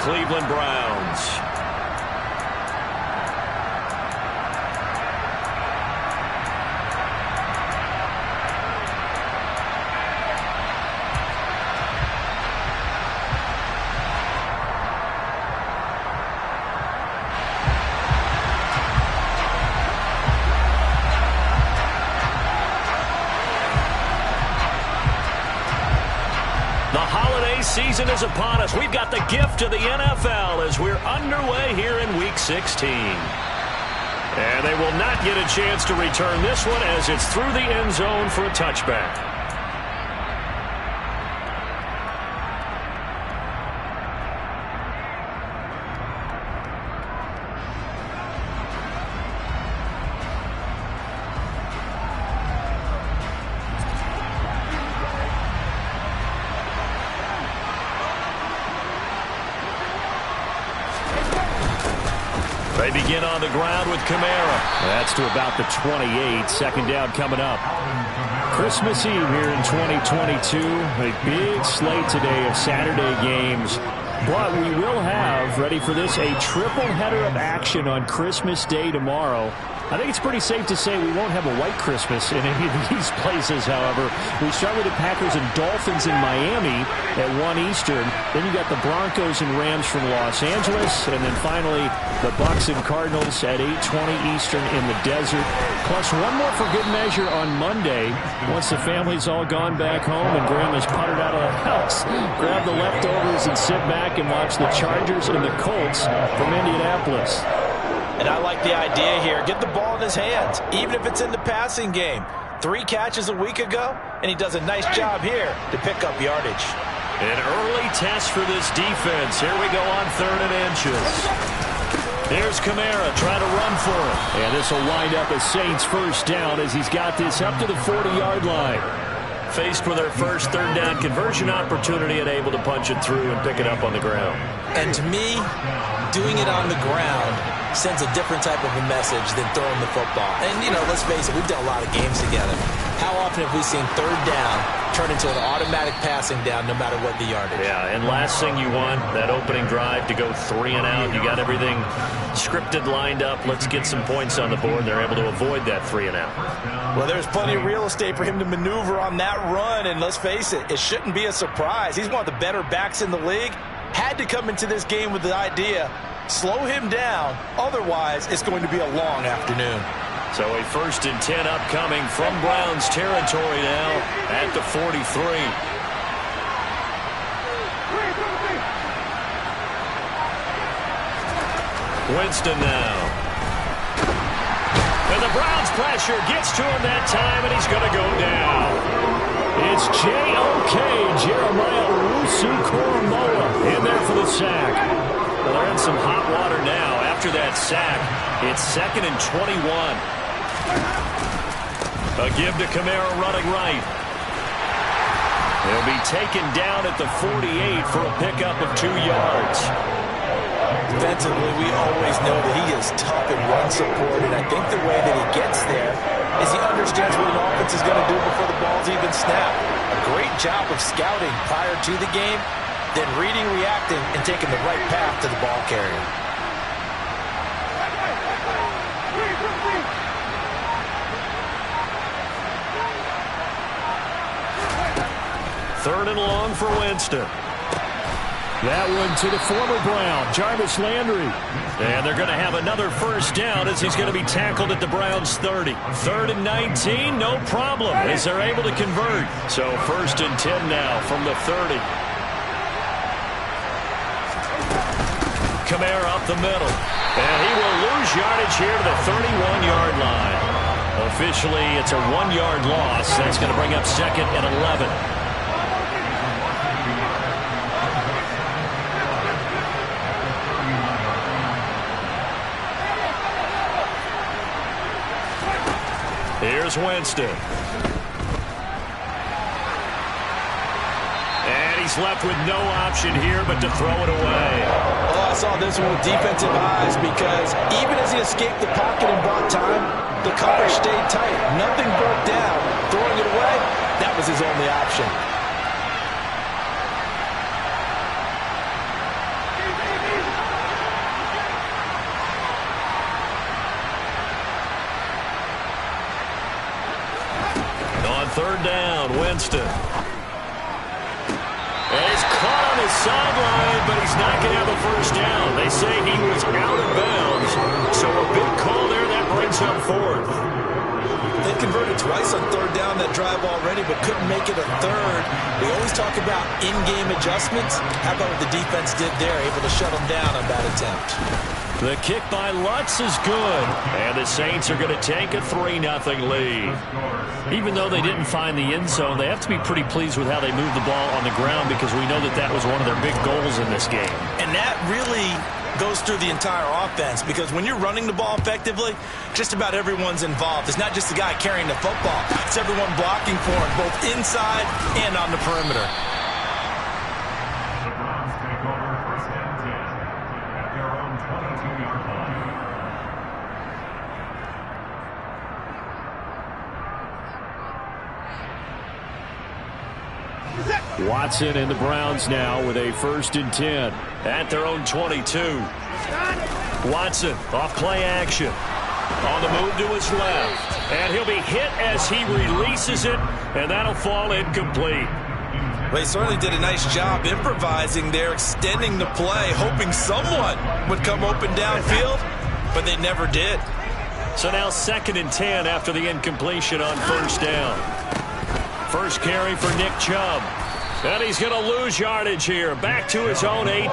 Cleveland Browns. Season is upon us. We've got the gift of the NFL as we're underway here in Week 16. And they will not get a chance to return this one as it's through the end zone for a touchback. They begin on the ground with Kamara. That's to about the 28. Second down coming up. Christmas Eve here in 2022. A big slate today of Saturday games. But we will have, ready for this, a triple header of action on Christmas Day tomorrow. I think it's pretty safe to say we won't have a white Christmas in any of these places, however. We start with the Packers and Dolphins in Miami at 1 Eastern. Then you got the Broncos and Rams from Los Angeles. And then finally, the Bucs and Cardinals at 8:20 Eastern in the desert. Plus one more for good measure on Monday. Once the family's all gone back home and Grandma's puttered out of the house, grab the leftovers and sit back and watch the Chargers and the Colts from Indianapolis. And I like the idea here. Get the ball in his hands, even if it's in the passing game. 3 catches a week ago, and he does a nice job here to pick up yardage. An early test for this defense. Here we go on 3rd and inches. There's Kamara trying to run for it. And this will wind up as Saints first down as he's got this up to the 40-yard line. Faced with their first 3rd down conversion opportunity and able to punch it through and pick it up on the ground. And to me, doing it on the ground sends a different type of a message than throwing the football. And, you know, let's face it, we've done a lot of games together. How often have we seen 3rd down turn into an automatic passing down no matter what the yardage? Yeah, and last thing you want, that opening drive to go 3 and out. You got everything scripted, lined up. Let's get some points on the board. They're able to avoid that 3 and out. Well, there's plenty of real estate for him to maneuver on that run. And let's face it, it shouldn't be a surprise. He's one of the better backs in the league. Had to come into this game with the idea, slow him down. Otherwise, it's going to be a long afternoon. So a 1st and 10 upcoming from Browns territory now at the 43. Winston now. And the Browns pressure gets to him that time, and he's going to go down. It's J.O.K. Jeremiah Owusu-Koramoah in there for the sack. Well, they're in some hot water now. After that sack, it's 2nd and 21. A give to Kamara running right. He'll be taken down at the 48 for a pickup of 2 yards. Defensively, we always know that he is tough and run support, and I think the way that he gets there is he understands what an offense is going to do before the ball's even snapped. A great job of scouting prior to the game, then reading, reacting, and taking the right path to the ball carrier. Third and long for Winston. That one to the former Brown, Jarvis Landry. And they're going to have another first down as he's going to be tackled at the Browns' 30. 3rd and 19, no problem, as they're able to convert. So 1st and 10 now from the 30. Kamara up the middle. And he will lose yardage here to the 31-yard line. Officially, it's a 1-yard loss. That's going to bring up 2nd and 11. Here's Winston. And he's left with no option here but to throw it away. Oh, I saw this one with defensive eyes because even as he escaped the pocket and bought time, the coverage stayed tight. Nothing broke down. Throwing it away, that was his only option. Winston. And he's caught on his sideline, but he's not going to have the first down. They say he was out of bounds. So a big call there. That brings up fourth. They converted twice on third down that drive already, but couldn't make it a third. We always talk about in-game adjustments. How about what the defense did there, able to shut them down on that attempt? The kick by Lutz is good, and the Saints are going to take a 3-0 lead. Even though they didn't find the end zone, they have to be pretty pleased with how they moved the ball on the ground because we know that that was one of their big goals in this game. And that really goes through the entire offense because when you're running the ball effectively, just about everyone's involved. It's not just the guy carrying the football. It's everyone blocking for him, both inside and on the perimeter. Watson and the Browns now with a 1st and 10 at their own 22. Watson off play action. On the move to his left. And he'll be hit as he releases it, and that'll fall incomplete. Well, he certainly did a nice job improvising there, extending the play, hoping someone would come open downfield, but they never did. So now 2nd and 10 after the incompletion on 1st down. First carry for Nick Chubb. And he's going to lose yardage here. Back to his own 18.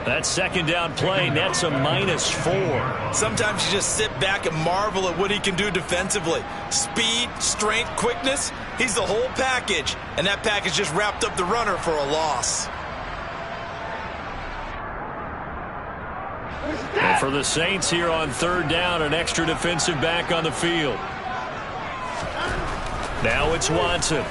That 2nd down play nets a -4. Sometimes you just sit back and marvel at what he can do defensively. Speed, strength, quickness. He's the whole package. And that package just wrapped up the runner for a loss. And for the Saints here on 3rd down, an extra defensive back on the field. Now it's Watson.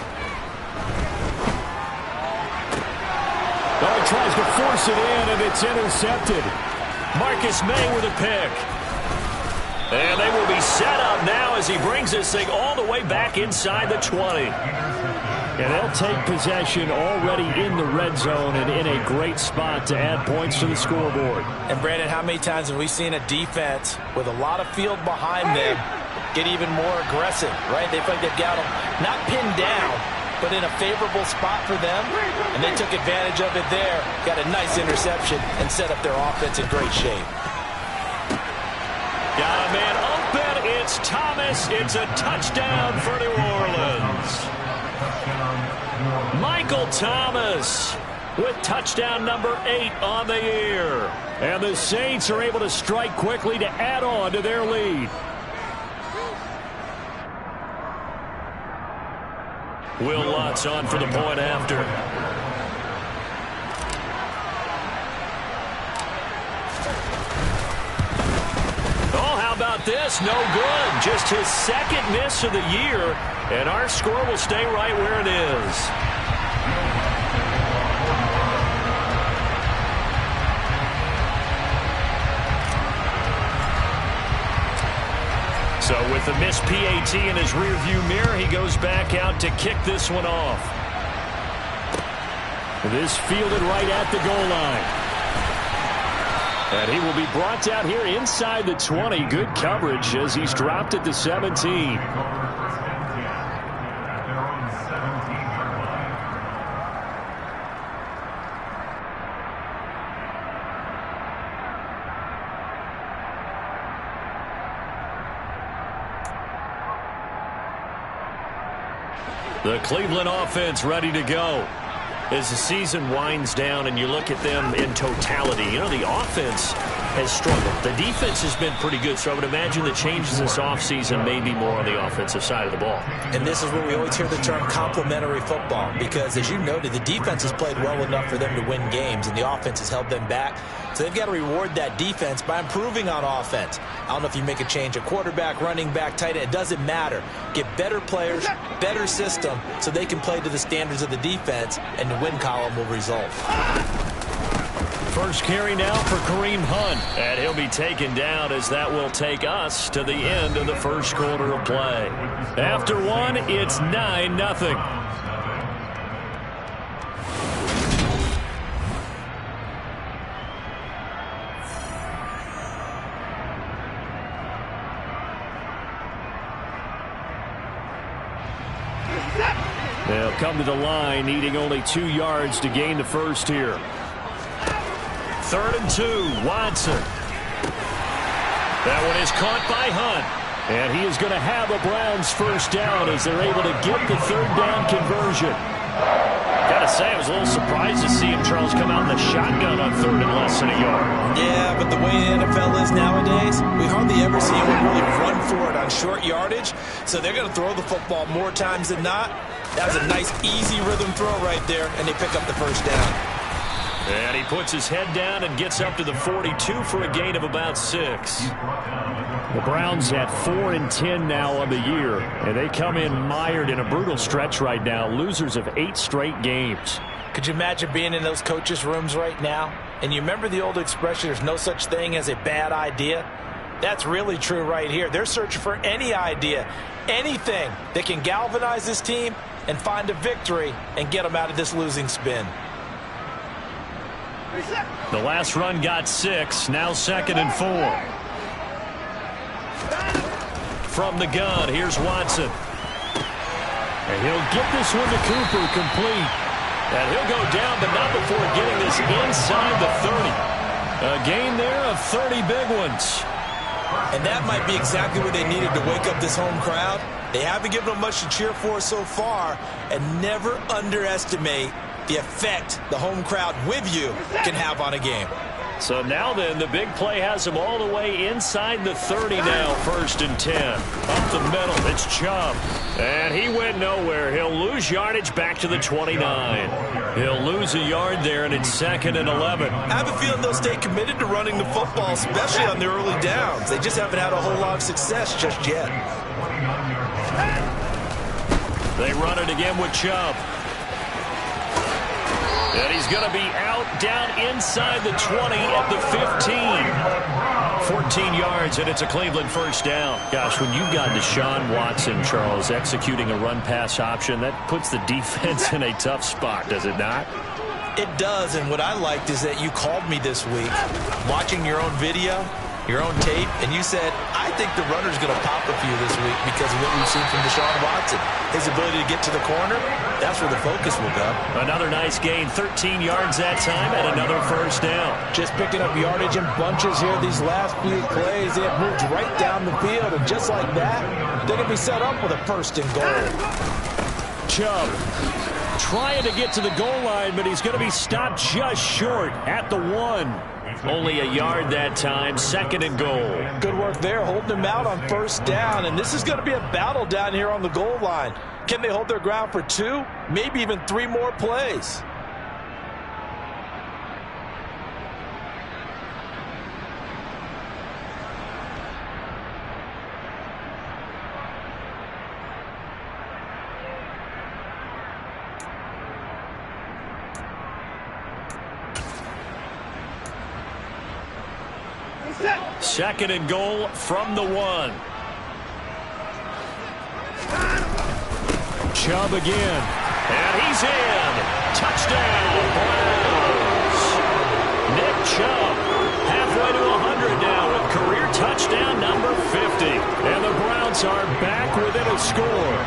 Oh, he tries to force it in, and it's intercepted. Marcus May with a pick. And they will be set up now as he brings this thing all the way back inside the 20. And they'll take possession already in the red zone and in a great spot to add points to the scoreboard. And, Brandon, how many times have we seen a defense with a lot of field behind them get even more aggressive, right? They feel like they've got them not pinned down, but in a favorable spot for them, and they took advantage of it there, got a nice interception, and set up their offense in great shape. Got a man open. It's Thomas. It's a touchdown for New Orleans. Michael Thomas with touchdown number 8 on the year. And the Saints are able to strike quickly to add on to their lead. Will Lutz on for the point after. Oh, how about this? No good. Just his 2nd miss of the year, and our score will stay right where it is. So with the missed PAT in his rearview mirror, he goes back out to kick this one off. This fielded right at the goal line. And he will be brought down here inside the 20. Good coverage as he's dropped at the 17. The Cleveland offense ready to go. As the season winds down and you look at them in totality, you know, the offense has struggled. The defense has been pretty good, so I would imagine the changes this offseason may be more on the offensive side of the ball. And this is where we always hear the term complementary football because, as you noted, the defense has played well enough for them to win games, and the offense has held them back. So they've got to reward that defense by improving on offense. I don't know if you make a change at quarterback, running back, tight end. It doesn't matter. Get better players, better system, so they can play to the standards of the defense, and the win column will result. First carry now for Kareem Hunt, and he'll be taken down as that will take us to the end of the first quarter of play. After one, it's 9-0. They'll come to the line, needing only 2 yards to gain the first here. 3rd and 2, Watson. That one is caught by Hunt. And he is going to have a Browns first down as they're able to get the 3rd down conversion. Gotta say, I was a little surprised to see him, Charles, come out in the shotgun on 3rd and less than a yard. Yeah, but the way the NFL is nowadays, we hardly ever see anyone really run for it on short yardage. So they're going to throw the football more times than not. That was a nice, easy rhythm throw right there, and they pick up the first down. And he puts his head down and gets up to the 42 for a gain of about 6. The Browns at 4-10 now on the year, and they come in mired in a brutal stretch right now, losers of 8 straight games. Could you imagine being in those coaches' rooms right now? And you remember the old expression, there's no such thing as a bad idea? That's really true right here. They're searching for any idea, anything that can galvanize this team and find a victory and get them out of this losing spin. The last run got 6, now 2nd and 4. From the gun, here's Watson. And he'll get this one to Cooper, complete. And he'll go down, but not before getting this inside the 30. A gain there of 30 big ones. And that might be exactly what they needed to wake up this home crowd. They haven't given them much to cheer for so far, and never underestimate the effect the home crowd with you can have on a game. So now then, the big play has him all the way inside the 30 now, 1st and 10. Up the middle, it's Chubb. And he went nowhere. He'll lose yardage back to the 29. He'll lose a yard there, and it's 2nd and 11. I have a feeling they'll stay committed to running the football, especially on their early downs. They just haven't had a whole lot of success just yet. They run it again with Chubb. And he's going to be out down inside the 20 at the 15. 14 yards, and it's a Cleveland first down. Gosh, when you've got Deshaun Watson, Charles, executing a run-pass option, that puts the defense in a tough spot, does it not? It does, and what I liked is that you called me this week, watching your own video, your own tape, and you said, I think the runner's going to pop a few this week because of what we've seen from Deshaun Watson. His ability to get to the corner, that's where the focus will go. Another nice gain, 13 yards that time, and another first down. Just picking up yardage in bunches here these last few plays. They have moved right down the field, and just like that, they're going to be set up with a 1st and goal. Chubb trying to get to the goal line, but he's going to be stopped just short at the 1. Only a yard that time, 2nd and goal. Good work there, holding them out on 1st down, and this is going to be a battle down here on the goal line. Can they hold their ground for 2, maybe even 3 more plays? Second and goal from the 1. Chubb again. And he's in. Touchdown, Browns. Nick Chubb halfway to 100 now with career touchdown number 50. And the Browns are back within a score.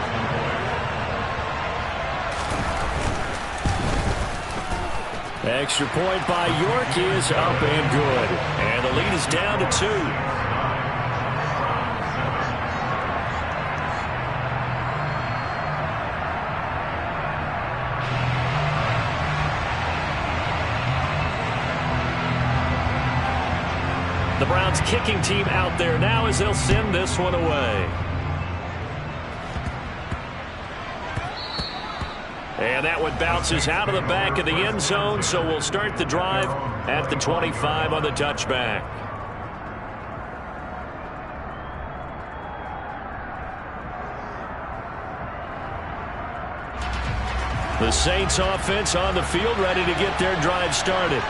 Extra point by York is up and good. And the lead is down to 2. The Browns kicking team out there now as they'll send this one away. And that one bounces out of the back of the end zone, so we'll start the drive at the 25 on the touchback. The Saints offense on the field, ready to get their drive started.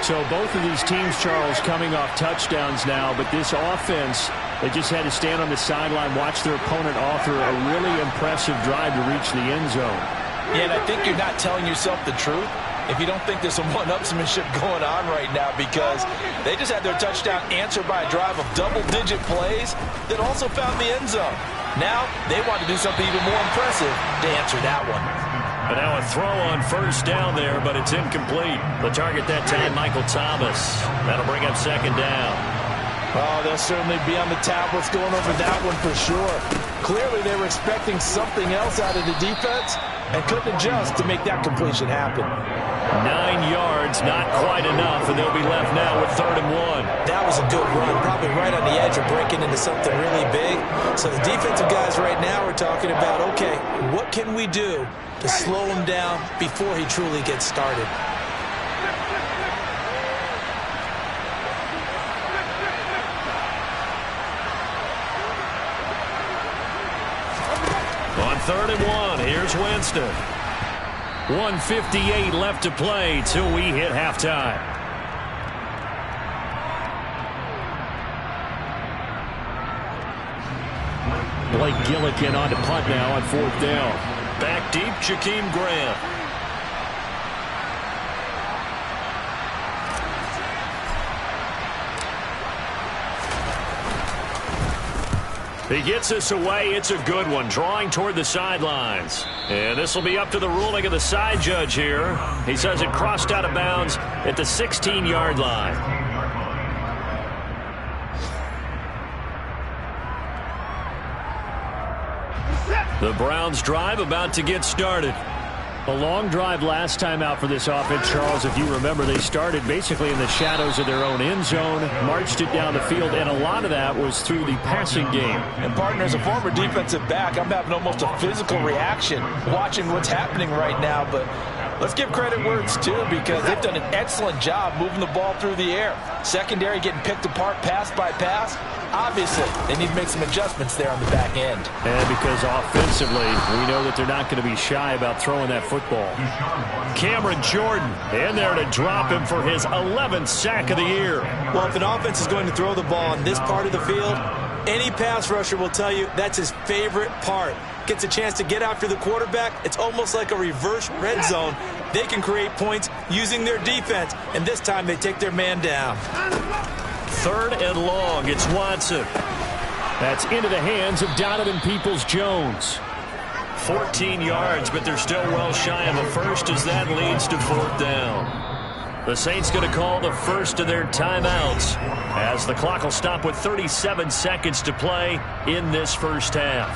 So both of these teams, Charles, coming off touchdowns now, but this offense, they just had to stand on the sideline, watch their opponent author a really impressive drive to reach the end zone. Yeah, and I think you're not telling yourself the truth if you don't think there's some one-upsmanship going on right now, because they just had their touchdown answered by a drive of double-digit plays that also found the end zone. Now they want to do something even more impressive to answer that one. And now a throw on first down there, but it's incomplete. The target that time, Michael Thomas. That'll bring up second down. Oh, they'll certainly be on the tablets going over that one for sure. Clearly, they were expecting something else out of the defense and couldn't adjust to make that completion happen. 9 yards, not quite enough, and they'll be left now with 3rd and 1. That was a good run, probably right on the edge of breaking into something really big. So the defensive guys right now are talking about, okay, what can we do to slow him down before he truly gets started? On 3rd and 1, here's Winston. 1:58 left to play till we hit halftime. Blake Gillikin on to punt now on 4th down. Back deep, Jakeem Grant. He gets us away. It's a good one. Drawing toward the sidelines. And this will be up to the ruling of the side judge here. He says it crossed out of bounds at the 16-yard line. The Browns drive about to get started. A long drive last time out for this offense, Charles. If you remember, they started basically in the shadows of their own end zone, marched it down the field, and a lot of that was through the passing game. And, partner, as a former defensive back, I'm having almost a physical reaction watching what's happening right now. But let's give credit where it's due, because they've done an excellent job moving the ball through the air. Secondary getting picked apart pass by pass. Obviously, they need to make some adjustments there on the back end. And because offensively, we know that they're not going to be shy about throwing that football. Cameron Jordan in there to drop him for his 11th sack of the year. Well, if an offense is going to throw the ball on this part of the field, any pass rusher will tell you that's his favorite part. Gets a chance to get after the quarterback. It's almost like a reverse red zone. They can create points using their defense, and this time they take their man down. 3rd and long. It's Watson. That's into the hands of Donovan Peoples-Jones. 14 yards, but they're still well shy of a first as that leads to 4th down. The Saints going to call the first of their timeouts as the clock will stop with 37 seconds to play in this first half.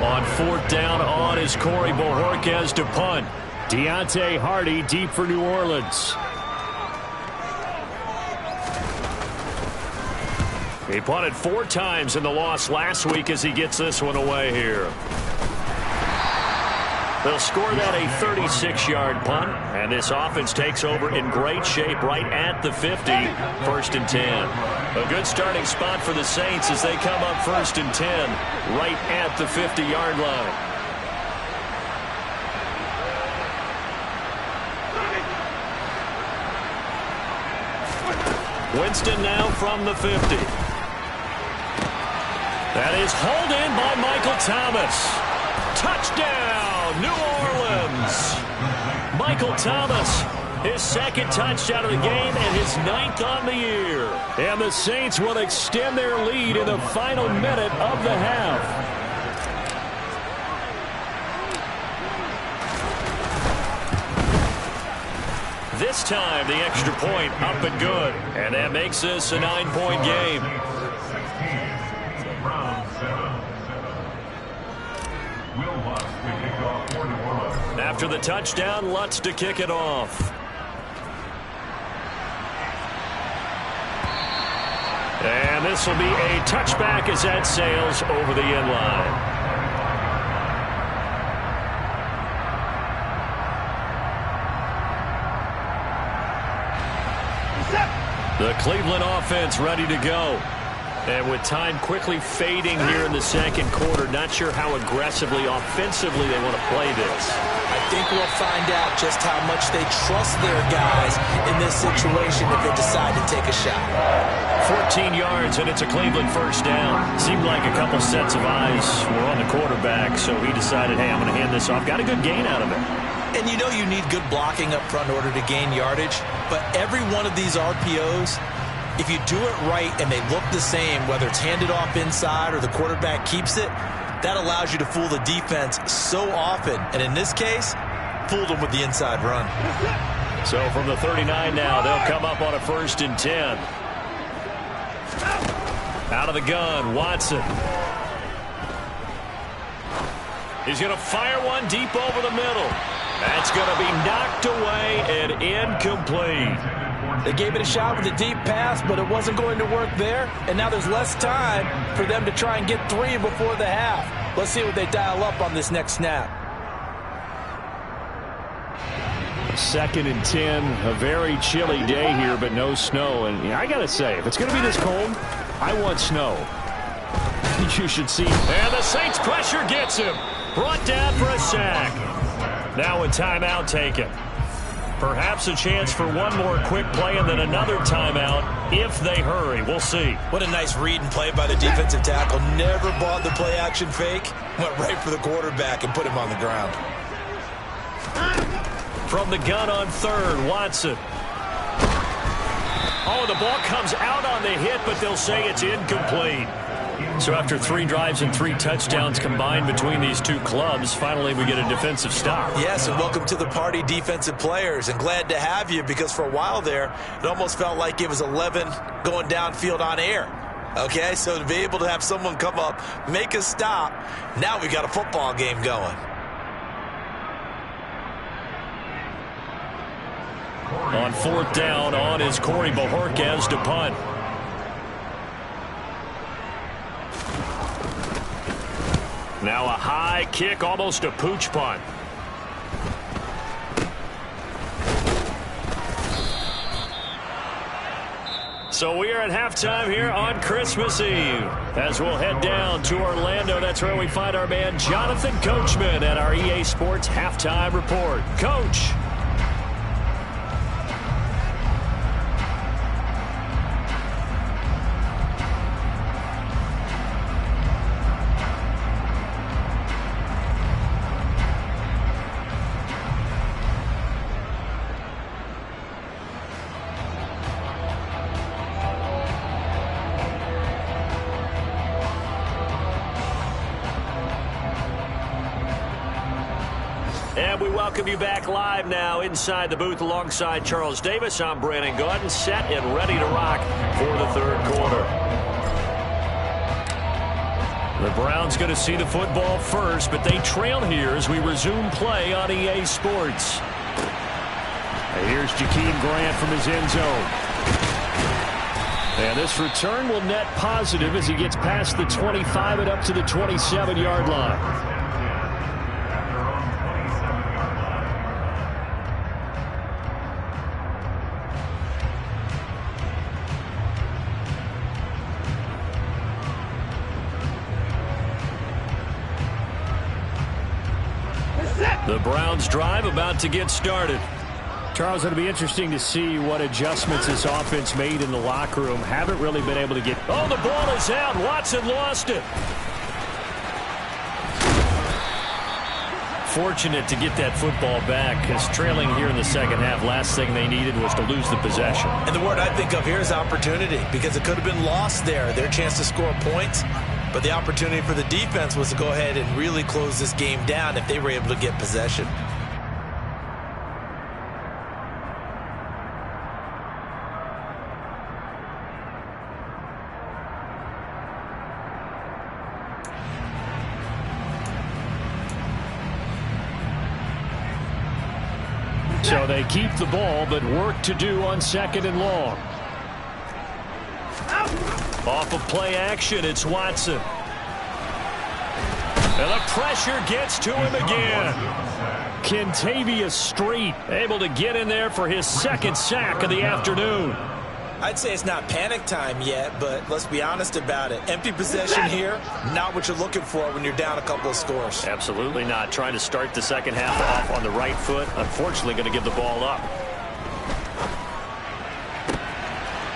On 4th down, on is Corey Bojorquez to punt. Deontay Hardy deep for New Orleans. He punted 4 times in the loss last week as he gets this one away here. They'll score that a 36-yard punt, and this offense takes over in great shape right at the 50, 1st and 10. A good starting spot for the Saints as they come up 1st and 10 right at the 50-yard line. Winston now from the 50. That is hauled in by Michael Thomas. Touchdown, New Orleans. Michael Thomas, his 2nd touchdown of the game and his 9th on the year. And the Saints will extend their lead in the final minute of the half. This time, the extra point up and good. And that makes this a 9-point game. After the touchdown, Lutz to kick it off. And this will be a touchback as that sails over the end line. The Cleveland offense ready to go. And with time quickly fading here in the 2nd quarter, not sure how aggressively, offensively they want to play this. I think we'll find out just how much they trust their guys in this situation if they decide to take a shot. 14 yards, and it's a Cleveland 1st down. Seemed like a couple sets of eyes were on the quarterback, so he decided, hey, I'm going to hand this off. Got a good gain out of it. And you know you need good blocking up front in order to gain yardage, but every one of these RPOs, if you do it right and they look the same, whether it's handed off inside or the quarterback keeps it, that allows you to fool the defense so often. And in this case, Fooled him with the inside run. So from the 39 now, they'll come up on a 1st and 10. Out of the gun, Watson. He's going to fire one deep over the middle. That's going to be knocked away and incomplete. They gave it a shot with a deep pass, but it wasn't going to work there. And now there's less time for them to try and get 3 before the half. Let's see what they dial up on this next snap. 2nd and 10. A very chilly day here, but no snow. And I got to say, if it's going to be this cold, I want snow. You should see. And the Saints pressure gets him. Brought down for a sack. Now a timeout taken. Perhaps a chance for one more quick play and then another timeout if they hurry. We'll see. What a nice read and play by the defensive tackle. Never bought the play-action fake. Went right for the quarterback and put him on the ground. From the gun on 3rd, Watson. Oh, the ball comes out on the hit, but they'll say it's incomplete. So after 3 drives and 3 touchdowns combined between these two clubs, finally we get a defensive stop. Yes, and welcome to the party, defensive players. And glad to have you, because for a while there, it almost felt like it was 11 going downfield on air. Okay, so to be able to have someone come up, make a stop, now we got a football game going. On 4th down, on is Corey Bojorquez to punt. Now a high kick, almost a pooch punt. So we are at halftime here on Christmas Eve. As we'll head down to Orlando, that's where we find our man Jonathan Coachman at our EA Sports Halftime Report. Coach. And we welcome you back live now inside the booth alongside Charles Davis. I'm Brandon Gordon, set and ready to rock for the 3rd quarter. The Browns going to see the football first, but they trail here as we resume play on EA Sports. And here's Jakeem Grant from his end zone. And this return will net positive as he gets past the 25 and up to the 27-yard line. The Browns drive about to get started. Charles, it'll be interesting to see what adjustments this offense made in the locker room. Haven't really been able to get... Oh, the ball is out. Watson lost it. Fortunate to get that football back, because trailing here in the second half, last thing they needed was to lose the possession. And the word I think of here is opportunity, because it could have been lost there. Their chance to score points. But the opportunity for the defense was to go ahead and really close this game down if they were able to get possession. So they keep the ball, but work to do on 2nd and long. Off of play action, it's Watson. And the pressure gets to him again. Kentavious Street able to get in there for his 2nd sack of the afternoon. I'd say it's not panic time yet, but let's be honest about it. Empty possession here, not what you're looking for when you're down a couple of scores. Absolutely not. Trying to start the second half off on the right foot. Unfortunately, going to give the ball up.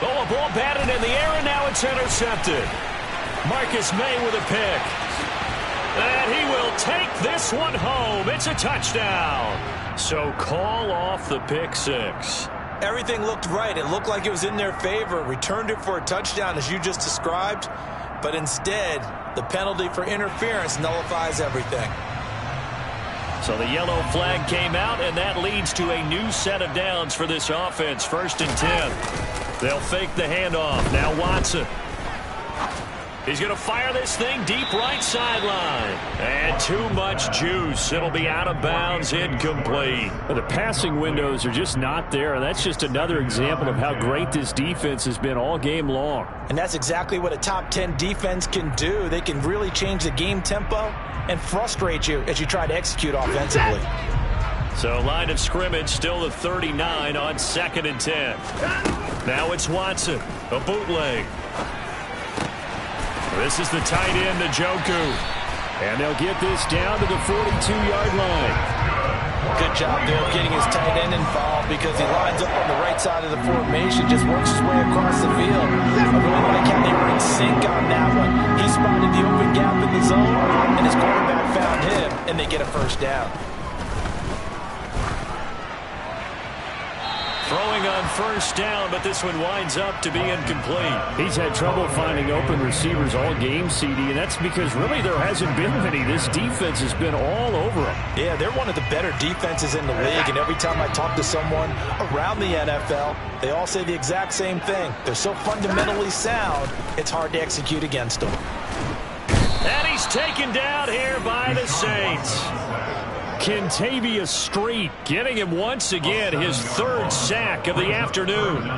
Oh, a ball batted in the air, and now it's intercepted. Marcus May with a pick. And he will take this one home. It's a touchdown. So call off the pick 6. Everything looked right. It looked like it was in their favor. Returned it for a touchdown, as you just described. But instead, the penalty for interference nullifies everything. So the yellow flag came out, and that leads to a new set of downs for this offense. 1st and 10. They'll fake the handoff. Now Watson. He's going to fire this thing deep right sideline. And too much juice. It'll be out of bounds, incomplete. The passing windows are just not there, and that's just another example of how great this defense has been all game long. And that's exactly what a top 10 defense can do. They can really change the game tempo and frustrate you as you try to execute offensively. So line of scrimmage still the 39 on 2nd and 10. Now it's Watson, a bootleg. This is the tight end, Njoku. And they'll get this down to the 42-yard line. Good job there of getting his tight end involved because he lines up on the right side of the formation, just works his way across the field. I really like how they were in sync on that one. He spotted the open gap in the zone, and his quarterback found him, and they get a 1st down. Throwing on 1st down, but this one winds up to be incomplete. He's had trouble finding open receivers all game, CD, and that's because really there hasn't been many. This defense has been all over them. Yeah, they're one of the better defenses in the league, and every time I talk to someone around the NFL, they all say the exact same thing. They're so fundamentally sound, it's hard to execute against them. And he's taken down here by the Saints. Kentavious Street getting him once again his 3rd sack of the afternoon.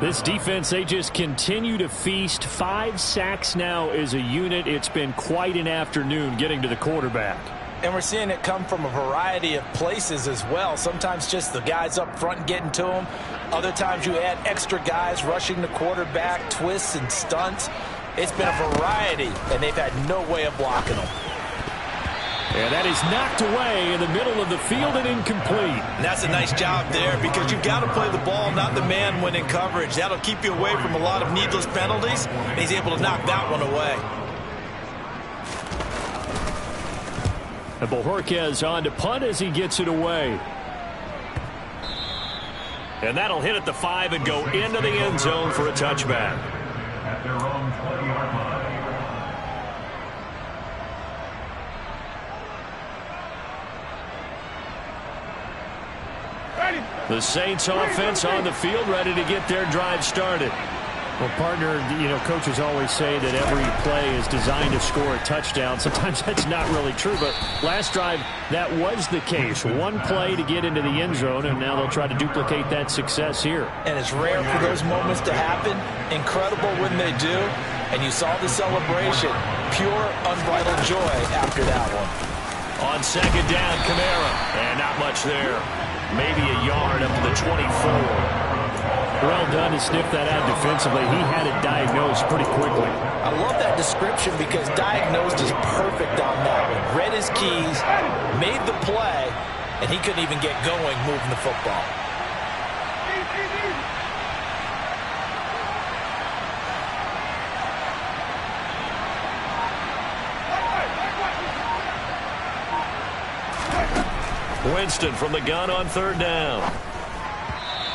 This defense, they just continue to feast. 5 sacks now as a unit. It's been quite an afternoon getting to the quarterback. And we're seeing it come from a variety of places as well. Sometimes just the guys up front getting to him. Other times you add extra guys rushing the quarterback, twists and stunts. It's been a variety, and they've had no way of blocking them. And that is knocked away in the middle of the field and incomplete. And that's a nice job there because you've got to play the ball, not the man when in coverage. That'll keep you away from a lot of needless penalties, and he's able to knock that one away. And Bojorquez on to punt as he gets it away. And that'll hit at the 5 and go into the end zone for a touchback. At their own 20-yard line. The Saints offense on the field ready to get their drive started. Well, partner, coaches always say that every play is designed to score a touchdown. Sometimes that's not really true, but last drive, that was the case. One play to get into the end zone, and now they'll try to duplicate that success here. And it's rare for those moments to happen. Incredible when they do. And you saw the celebration. Pure, unbridled joy after that one. On 2nd down, Kamara. And not much there. Maybe a yard up to the 24. Well done to sniff that out defensively. He had it diagnosed pretty quickly. I love that description because diagnosed is perfect on that one. Read his keys, made the play, and he couldn't even get going moving the football. Winston from the gun on 3rd down.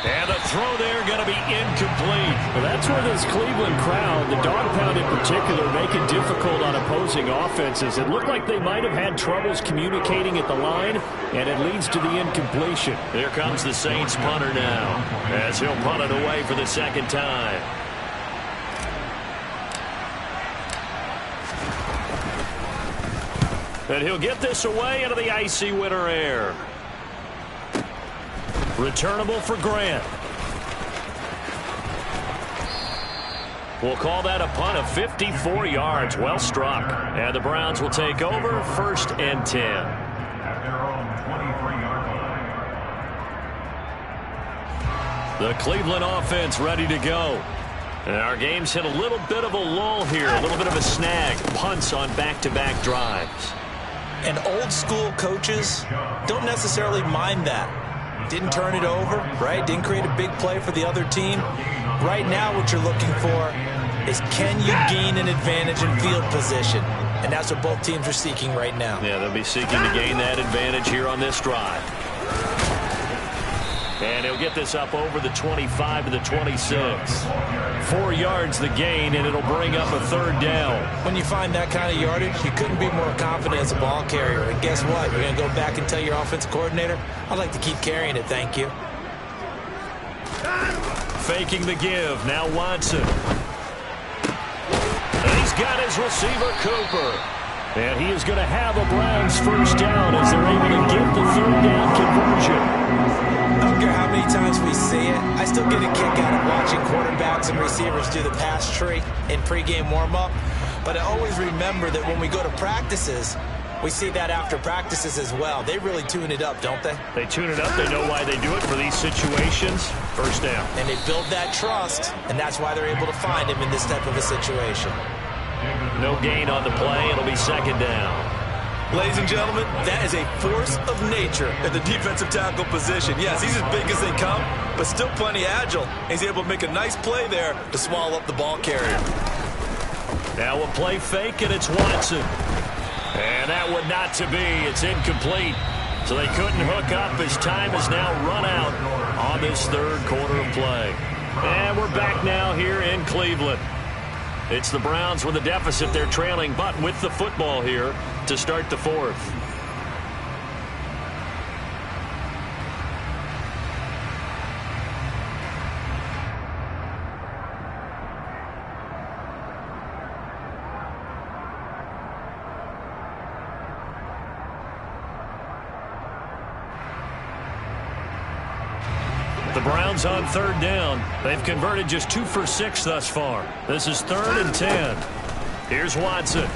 And the throw there going to be incomplete. Well, that's where this Cleveland crowd, the dog pound in particular, make it difficult on opposing offenses. It looked like they might have had troubles communicating at the line, and it leads to the incompletion. Here comes the Saints punter now, as he'll punt it away for the 2nd time. And he'll get this away into the icy winter air. Returnable for Grant. We'll call that a punt of 54 yards. Well struck. And the Browns will take over 1st and 10. At their own 23-yard line. The Cleveland offense ready to go. And our game's hit a little bit of a lull here. A little bit of a snag. Punts on back-to-back drives. And old school coaches don't necessarily mind that. Didn't turn it over, right? Didn't create a big play for the other team. Right now what you're looking for is can you gain an advantage in field position? And that's what both teams are seeking right now. Yeah, they'll be seeking to gain that advantage here on this drive. And he'll get this up over the 25 to the 26. 4 yards the gain, and it'll bring up a third down. When you find that kind of yardage, you couldn't be more confident as a ball carrier. And guess what? You're going to go back and tell your offensive coordinator, I'd like to keep carrying it, thank you. Faking the give. Now Watson. And he's got his receiver, Cooper. And he is going to have a Browns first down as they're able to get the third down conversion. I don't care how many times we see it. I still get a kick out of watching quarterbacks and receivers do the pass tree in pregame warm-up. But I always remember that when we go to practices, we see that after practices as well. They really tune it up, don't they? They tune it up. They know why they do it for these situations. First down. And they build that trust, and that's why they're able to find him in this type of a situation. No gain on the play. It'll be second down. Ladies and gentlemen, that is a force of nature in the defensive tackle position. Yes, he's as big as they come, but still plenty agile. He's able to make a nice play there to swallow up the ball carrier. Now a play fake, and it's Watson. And that one not to be. It's incomplete. So they couldn't hook up as time has now run out on this third quarter of play. And we're back now here in Cleveland. It's the Browns with a deficit. They're trailing, but with the football here to start the fourth. The Browns on third down. They've converted just 2 for 6 thus far. This is 3rd and 10. Here's Watson.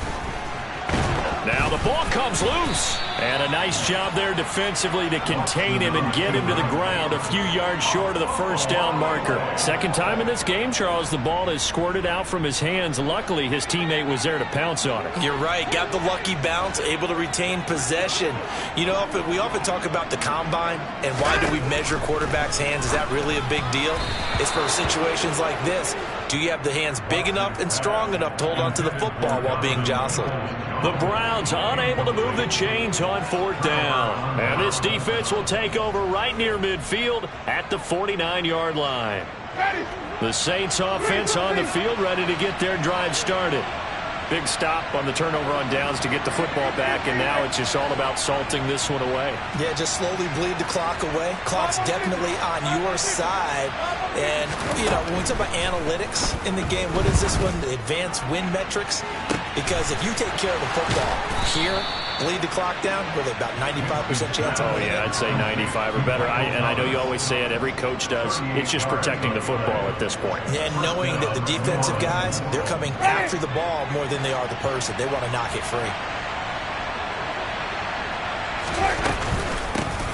Now the ball comes loose. And a nice job there defensively to contain him and get him to the ground a few yards short of the first down marker. Second time in this game, Charles, the ball has squirted out from his hands. Luckily, his teammate was there to pounce on it. You're right. Got the lucky bounce, able to retain possession. You know, we often talk about the combine and why do we measure quarterbacks' hands. Is that really a big deal? It's for situations like this. Do you have the hands big enough and strong enough to hold on to the football while being jostled? The Browns unable to move the chains on 4th down. And this defense will take over right near midfield at the 49-yard line. The Saints offense on the field ready to get their drive started. Big stop on the turnover on downs to get the football back, and now it's just all about salting this one away. Yeah, just slowly bleed the clock away. Clock's definitely on your side. And, you know, when we talk about analytics in the game, what is this one? Advanced win metrics? Because if you take care of the football here, bleed the clock down, with about 95% chance of winning. Oh, yeah, I'd say 95 or better. And I know you always say it, every coach does. It's just protecting the football at this point. And knowing that the defensive guys, they're coming after the ball more than they are the person. They want to knock it free.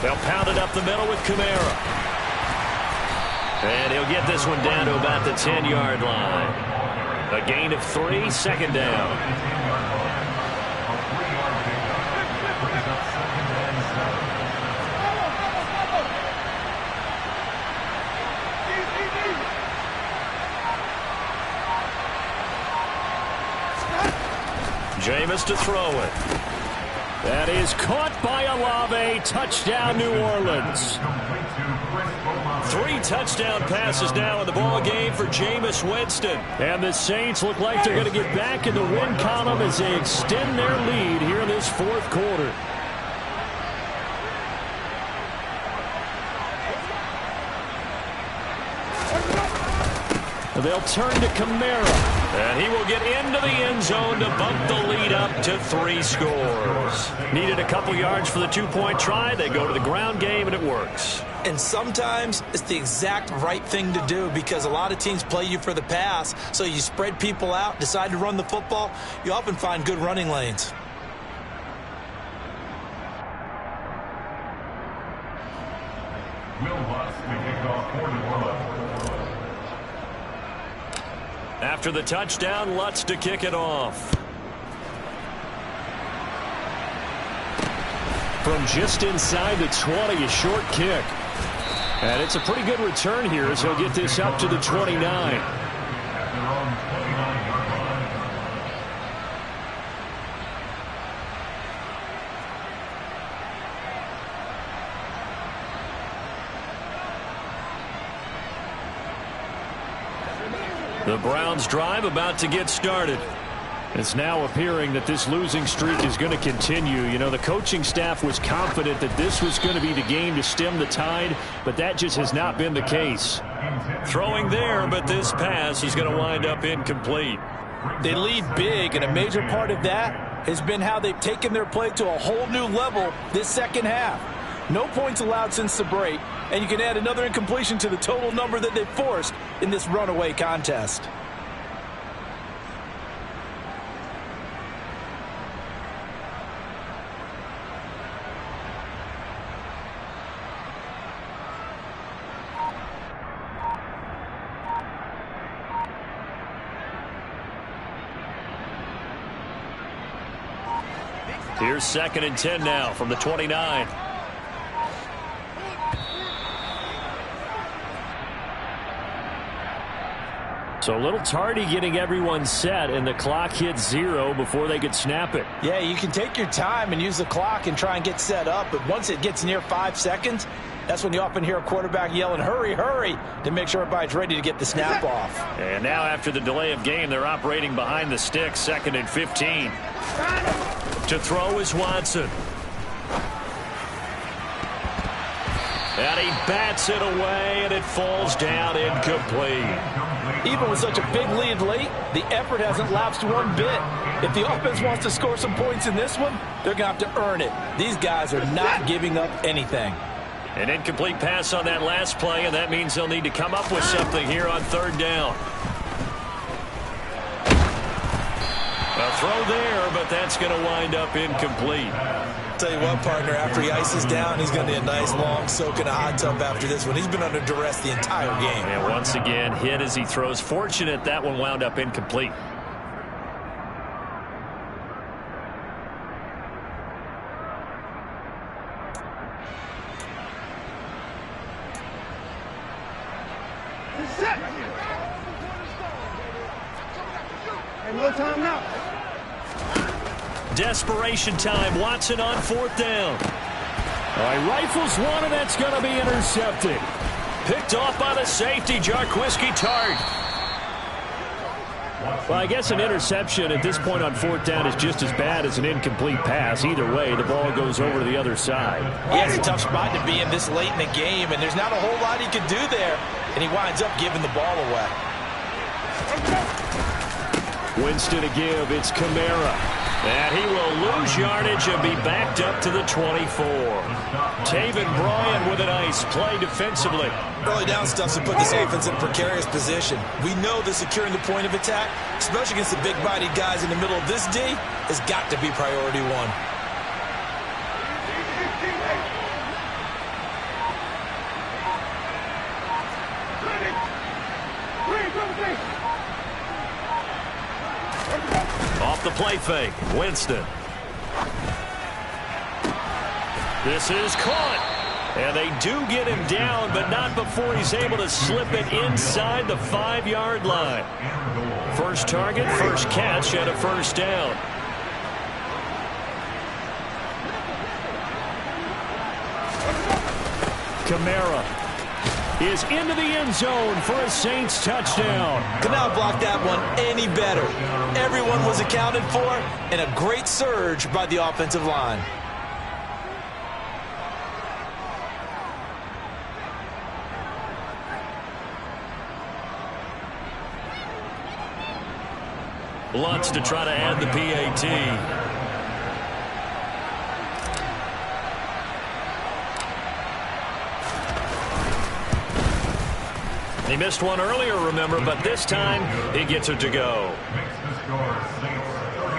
They'll pound it up the middle with Kamara. And he'll get this one down to about the 10-yard line. A gain of 3, second down. Jameis to throw it. That is caught by Olave. Touchdown, New Orleans. 3 touchdown passes now in the ball game for Jameis Winston. And the Saints look like they're going to get back in the win column as they extend their lead here in this 4th quarter. They'll turn to Kamara. And he will get into the end zone to bump the lead up to 3 scores. Needed a couple yards for the 2-point try. They go to the ground game, and it works. And sometimes it's the exact right thing to do because a lot of teams play you for the pass. So you spread people out, decide to run the football. You often find good running lanes. After the touchdown, Lutz to kick it off. From just inside the 20, a short kick. And it's a pretty good return here as he'll get this up to the 29. The Browns drive about to get started. It's now appearing that this losing streak is going to continue. You know, the coaching staff was confident that this was going to be the game to stem the tide, but that just has not been the case. Throwing there, but this pass is going to wind up incomplete. They lead big, and a major part of that has been how they've taken their play to a whole new level this second half. No points allowed since the break, and you can add another incompletion to the total number that they've forced in this runaway contest. Here's 2nd and 10 now from the 29. So a little tardy getting everyone set, and the clock hits 0 before they could snap it. Yeah, you can take your time and use the clock and try and get set up, but once it gets near 5 seconds, that's when you often hear a quarterback yelling, hurry, hurry, to make sure everybody's ready to get the snap off. And now after the delay of game, they're operating behind the sticks, 2nd and 15. To throw is Watson. And he bats it away, and it falls down incomplete. Even with such a big lead late, the effort hasn't lapsed one bit. If the offense wants to score some points in this one, they're going to have to earn it. These guys are not giving up anything. An incomplete pass on that last play, and that means they'll need to come up with something here on 3rd down. A throw there, but that's going to wind up incomplete. Tell you what, partner, after he ices down, he's going to need a nice long soak in a hot tub after this one. He's been under duress the entire game. And once again, hit as he throws. Fortunate that one wound up incomplete. No time now. Desperation time. Watson on 4th down. All right, rifles one, and that's going to be intercepted. Picked off by the safety, Jarquiski Tart. Well, I guess an interception at this point on 4th down is just as bad as an incomplete pass. Either way, the ball goes over to the other side. Yeah, it's a tough spot to be in this late in the game, and there's not a whole lot he could do there, and he winds up giving the ball away. Winston to give. It's Kamara. And he will lose yardage and be backed up to the 24. Taven Bryan with a nice play defensively. Early down stuff to put this offense in a precarious position. We know that securing the point of attack, especially against the big-bodied guys in the middle of this D, has got to be priority one. Off the play fake, Winston. This is caught. And they do get him down, but not before he's able to slip it inside the 5-yard line. First target, first catch, and a 1st down. Kamara is into the end zone for a Saints touchdown. Could not block that one any better. Everyone was accounted for, and a great surge by the offensive line. Lutz to try to add the PAT. He missed one earlier, remember, but this time he gets it to go. Makes the score Saints 31,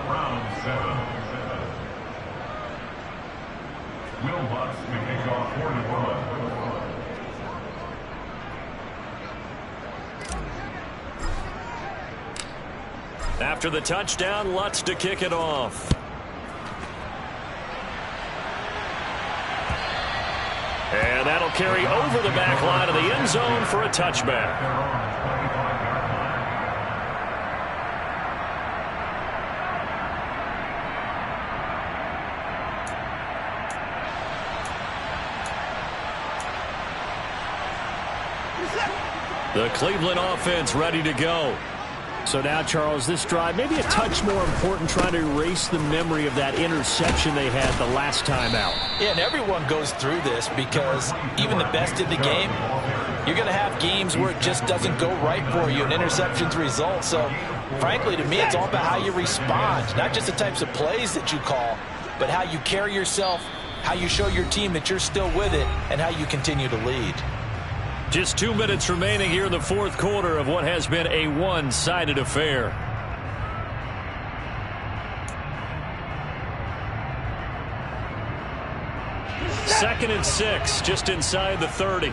round 7. Will Lutz to kick off 41. After the touchdown, Lutz to kick it off. And that'll carry over the back line of the end zone for a touchback. The Cleveland offense ready to go. So now, Charles, this drive maybe a touch more important, trying to erase the memory of that interception they had the last time out. Yeah, and everyone goes through this because even the best in the game, you're going to have games where it just doesn't go right for you and interceptions result. So, frankly, to me, it's all about how you respond, not just the types of plays that you call, but how you carry yourself, how you show your team that you're still with it, and how you continue to lead. Just 2 minutes remaining here in the fourth quarter of what has been a one-sided affair. Second and 6, just inside the 30.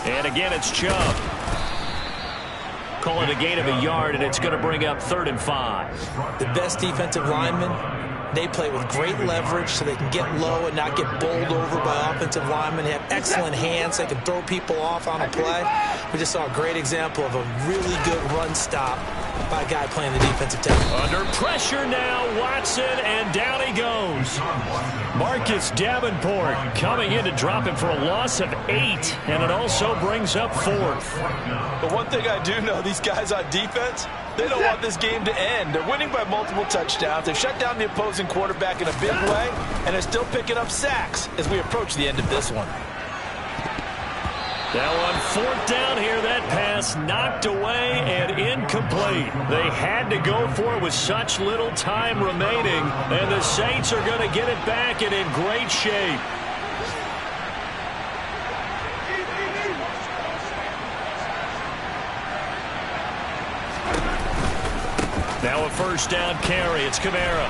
And again, it's Chubb. Call it a gain of a yard, and it's going to bring up 3rd and 5. The best defensive linemen, they play with great leverage so they can get low and not get bowled over by offensive linemen. They have excellent hands. They can throw people off on a play. We just saw a great example of a really good run stop by a guy playing the defensive tackle. Under pressure now, Watson, and down he goes. Marcus Davenport coming in to drop him for a loss of 8, and it also brings up 4th. But one thing I do know, these guys on defense, they don't want this game to end. They're winning by multiple touchdowns. They've shut down the opposing quarterback in a big way, and they're still picking up sacks as we approach the end of this one. Now on 4th down here, that pass knocked away and incomplete. They had to go for it with such little time remaining, and the Saints are going to get it back and in great shape. Now a 1st down carry. It's Kamara.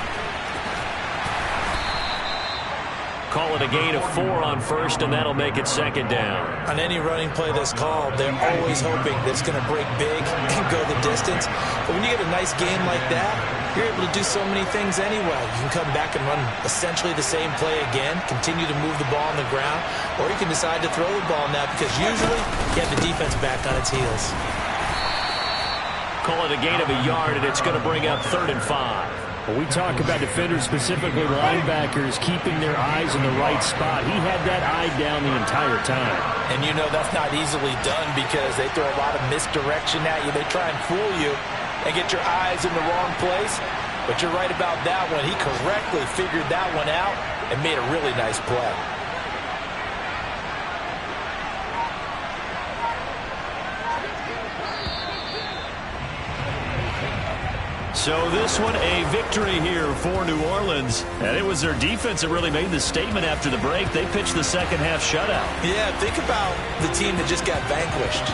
Call it a gain of 4 on 1st, and that'll make it 2nd down. On any running play that's called, they're always hoping that it's going to break big and go the distance. But when you get a nice game like that, you're able to do so many things anyway. You can come back and run essentially the same play again, continue to move the ball on the ground, or you can decide to throw the ball now because usually you have the defense back on its heels. Call it a gain of a yard, and it's going to bring up 3rd and 5. When we talk about defenders, specifically linebackers, keeping their eyes in the right spot, he had that eye down the entire time. And you know that's not easily done because they throw a lot of misdirection at you. They try and fool you and get your eyes in the wrong place. But you're right about that one. He correctly figured that one out and made a really nice play. So this one, a victory here for New Orleans. And it was their defense that really made the statement after the break. They pitched the second half shutout. Yeah, think about the team that just got vanquished.